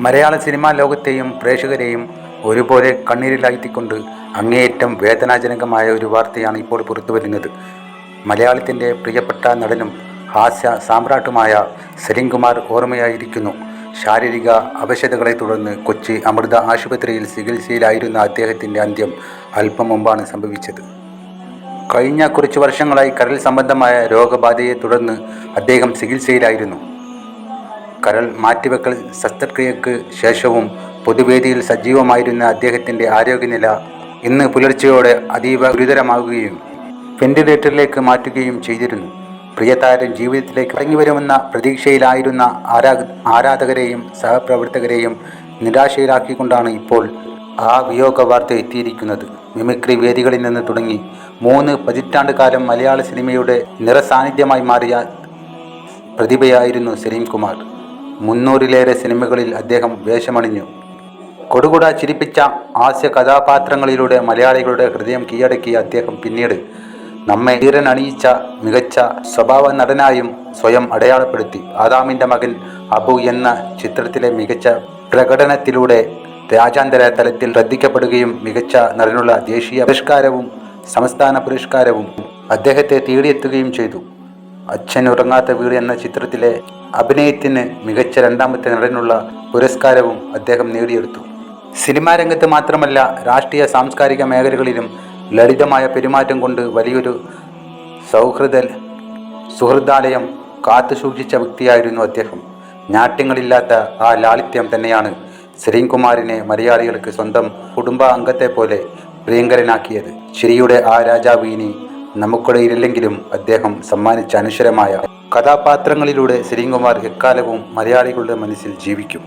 മലയാള cinema ലോകത്തെയും പ്രേക്ഷകരെയും ഒരുപോലെ കണ്ണീരിലാഴ്ത്തിക്കൊണ്ട് അങ്ങേയറ്റം വേദനാജനകമായ ഒരു വാർത്തയാണ് ഇപ്പോൾ പുറത്തുവരുന്നത്. മലയാളത്തിൻ്റെ പ്രിയപ്പെട്ട നടനും ഹാസ്യ സാമ്രാട്ടുമായ സലീം കുമാർ ഓർമ്മയായിരിക്കുന്നു. ശാരീരിക അവശതകളെ തുടർന്ന് കൊച്ചി അമൃത ആശുപത്രിയിൽ ചികിത്സയിലായിരുന്ന അദ്ദേഹത്തിൻ്റെ അന്ത്യം അല്പം മുമ്പാണ് സംഭവിച്ചത്. കഴിഞ്ഞ കുറച്ചു വർഷങ്ങളായി കരൾ സംബന്ധമായ രോഗബാധയെ തുടർന്ന് അദ്ദേഹം ചികിത്സയിലായിരുന്നു. കരൾ മാറ്റിവെക്കൽ ശസ്ത്രക്രിയയ്ക്ക് ശേഷവും പൊതുവേദിയിൽ സജീവമായിരുന്ന അദ്ദേഹത്തിൻ്റെ ആരോഗ്യനില ഇന്ന് പുലർച്ചെയോടെ അതീവ ഗുരുതരമാകുകയും വെന്റിലേറ്ററിലേക്ക് മാറ്റുകയും ചെയ്തിരുന്നു. പ്രിയതാരം ജീവിതത്തിലേക്ക് മടങ്ങിവരുമെന്ന പ്രതീക്ഷയിലായിരുന്ന ആരാധകരെയും സഹപ്രവർത്തകരെയും നിരാശയിലാക്കിക്കൊണ്ടാണ് ഇപ്പോൾ ആ വിയോഗ വാർത്ത എത്തിയിരിക്കുന്നത്. മിമിക്രി വേദികളിൽ നിന്ന് തുടങ്ങി 3 പതിറ്റാണ്ട് കാലം മലയാള സിനിമയുടെ നിറസാന്നിധ്യമായി മാറിയ പ്രതിഭയായിരുന്നു സലീം കുമാർ. 300-ലേറെ സിനിമകളിൽ അദ്ദേഹം വേഷമണിഞ്ഞു. കൊടുകുട ചിരിപ്പിച്ച ഹാസ്യ കഥാപാത്രങ്ങളിലൂടെ മലയാളികളുടെ ഹൃദയം കീഴടക്കിയ അദ്ദേഹം പിന്നീട് നമ്മെ ഈറനണിയിച്ച മികച്ച സ്വഭാവ നടനായും സ്വയം അടയാളപ്പെടുത്തി. ആദാമിൻ്റെ മകൻ അബു എന്ന ചിത്രത്തിലെ മികച്ച പ്രകടനത്തിലൂടെ രാജ്യാന്തര തലത്തിൽ ശ്രദ്ധിക്കപ്പെടുകയും മികച്ച നടനുള്ള ദേശീയ പുരസ്കാരവും സംസ്ഥാന പുരസ്കാരവും അദ്ദേഹത്തെ തേടിയെത്തുകയും ചെയ്തു. അച്ഛൻ ഉറങ്ങാത്ത വീട് എന്ന ചിത്രത്തിലെ അഭിനയത്തിന് മികച്ച 2ാമത്തെ നടനുള്ള പുരസ്കാരവും അദ്ദേഹം നേടിയെടുത്തു. സിനിമാ രംഗത്ത് മാത്രമല്ല, രാഷ്ട്രീയ സാംസ്കാരിക മേഖലകളിലും ലളിതമായ പെരുമാറ്റം കൊണ്ട് വലിയൊരു സുഹൃദാലയം കാത്തുസൂക്ഷിച്ച വ്യക്തിയായിരുന്നു അദ്ദേഹം. നാട്യങ്ങളില്ലാത്ത ആ ലാളിത്യം തന്നെയാണ് സലീം കുമാറിനെ മലയാളികൾക്ക് സ്വന്തം കുടുംബാംഗത്തെ പോലെ പ്രിയങ്കരനാക്കിയത്. ചിരിയുടെ ആ രാജാവ് ഇനി നമുക്കിടയിലില്ലെങ്കിലും അദ്ദേഹം സമ്മാനിച്ച അനശ്വരമായ കഥാപാത്രങ്ങളിലൂടെ സലീം കുമാർ എക്കാലവും മലയാളികളുടെ മനസ്സിൽ ജീവിക്കും.